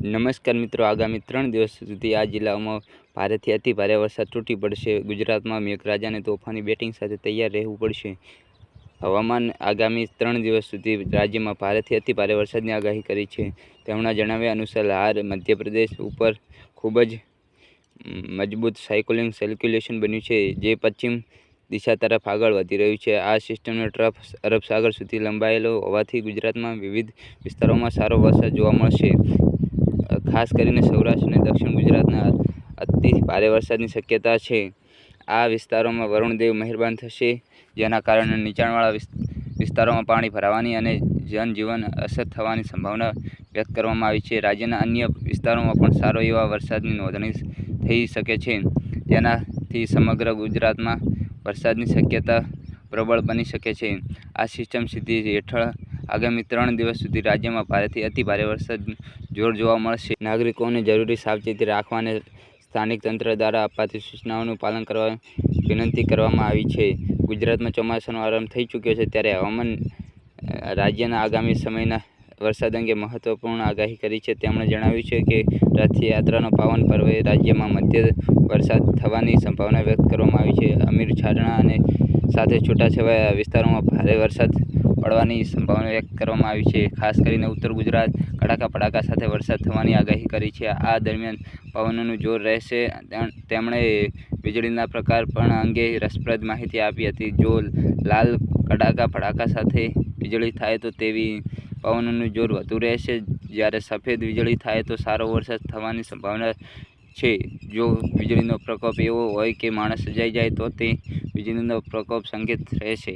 નમસ્કાર મિત્રો, આગામી 3 દિવસ સુધી આ જિલ્લાઓમાં ભારેથી અતિ ભારે વરસાદ તૂટી પડશે। ગુજરાતમાં મેઘરાજાને તોફાની બેટિંગ સાથે તૈયાર રહેવું પડશે। હવામાન આગામી 3 દિવસ સુધી રાજ્યમાં ભારેથી અતિ ભારે વરસાદની આગાહી કરી છે। તેમના જણાવ્યા અનુસાર હાલ મધ્યપ્રદેશ ઉપર ખૂબ જ મજબૂત સાયક્લોનિક સર્ક્યુલેશન બન્યું છે, જે પશ્ચિમ દિશા તરફ આગળ વધી રહ્યું છે। આ સિસ્ટમનો ટ્રફ અરબ સાગર સુધી લંબાયેલો હોવાથી ગુજરાતમાં વિવિધ વિસ્તારોમાં સારો વરસાદ જોવા મળશે। ખાસ કરીને સૌરાષ્ટ્ર અને દક્ષિણ ગુજરાતના અતિ ભારે વરસાદની શક્યતા છે। આ વિસ્તારોમાં વરુણદેવ મહેરબાન થશે, જેના કારણે નીચાણવાળા વિસ્તારોમાં પાણી ભરાવાની અને જનજીવન અસર થવાની સંભાવના વ્યક્ત કરવામાં આવી છે। રાજ્યના અન્ય વિસ્તારોમાં પણ સારો એવા વરસાદની નોંધણી થઈ શકે છે, જેનાથી સમગ્ર ગુજરાતમાં વરસાદની શક્યતા પ્રબળ બની શકે છે। આ સિસ્ટમ સ્થિતિ હેઠળ આગામી 3 દિવસ સુધી રાજ્યમાં ભારેથી અતિ ભારે વરસાદનું જોર જોવા મળશે। નાગરિકોને જરૂરી સાવચેતી રાખવા અને સ્થાનિક તંત્ર દ્વારા અપાતી સૂચનાઓનું પાલન કરવા વિનંતી કરવામાં આવી છે। ગુજરાતમાં ચોમાસાનો આરંભ થઈ ચૂક્યો છે, ત્યારે હવામાન રાજ્યના આગામી સમયના વરસાદ અંગે મહત્વપૂર્ણ આગાહી કરી છે। તેમણે જણાવ્યું છે કે રથયાત્રાનો પાવન પર્વે રાજ્યમાં મધ્યમ વરસાદ થવાની સંભાવના વ્યક્ત કરવામાં આવી છે। અમીર છાંટણા અને સાથે છૂટાછવાયા વિસ્તારોમાં ભારે વરસાદ પડવાની સંભાવના વ્યક્ત કરવામાં આવી છે। ખાસ કરીને ઉત્તર ગુજરાત કડાકા ભડાકા સાથે વરસાદ થવાની આગાહી કરી છે। આ દરમિયાન પવનોનું જોર રહેશે। તેમણે વીજળીના પ્રકાર પણ અંગે રસપ્રદ માહિતી આપી હતી। જો લાલ કડાકા ભડાકા સાથે વીજળી થાય તો તેવી પવનોનું જોર વધુ રહેશે, જ્યારે સફેદ વીજળી થાય તો સારો વરસાદ થવાની સંભાવના છે। જો વીજળીનો પ્રકોપ એવો હોય કે માણસ સજાઈ જાય તો તે વીજળીનો પ્રકોપ સંકેત રહેશે।